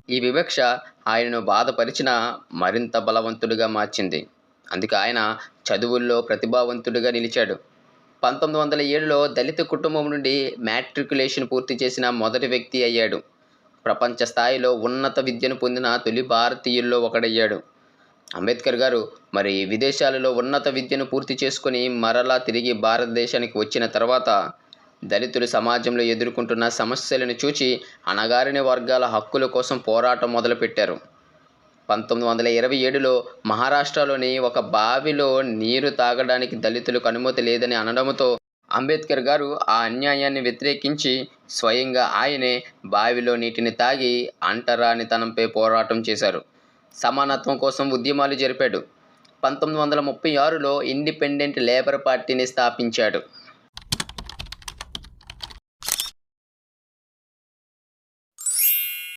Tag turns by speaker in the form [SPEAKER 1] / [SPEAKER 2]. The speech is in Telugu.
[SPEAKER 1] ఈ వివక్ష ఆయనను బాధపరిచినా మరింత బలవంతుడిగా మార్చింది. అందుకే ఆయన చదువుల్లో ప్రతిభావంతుడిగా నిలిచాడు. 1907లో దళిత కుటుంబం నుండి మ్యాట్రికులేషన్ పూర్తి చేసిన మొదటి వ్యక్తి అయ్యాడు. ప్రపంచ స్థాయిలో ఉన్నత విద్యను పొందిన తొలి భారతీయుల్లో ఒకడయ్యాడు. అంబేద్కర్ గారు మరి విదేశాలలో ఉన్నత విద్యను పూర్తి చేసుకొని మరలా తిరిగి భారతదేశానికి వచ్చిన తర్వాత దళితులు సమాజంలో ఎదుర్కొంటున్న సమస్యలను చూచి అణగారిన వర్గాల హక్కుల కోసం పోరాటం మొదలుపెట్టారు. 1927లో మహారాష్ట్రలోని ఒక బావిలో నీరు తాగడానికి దళితులకు అనుమతి లేదని అనడంతో అంబేద్కర్ గారు ఆ అన్యాయాన్ని వ్యతిరేకించి స్వయంగా ఆయనే బావిలో నీటిని తాగి అంటరానితనంపై పోరాటం చేశారు. సమానత్వం కోసం ఉద్యమాలు జరిపాడు. 1936లో ఇండిపెండెంట్ లేబర్ పార్టీని స్థాపించాడు.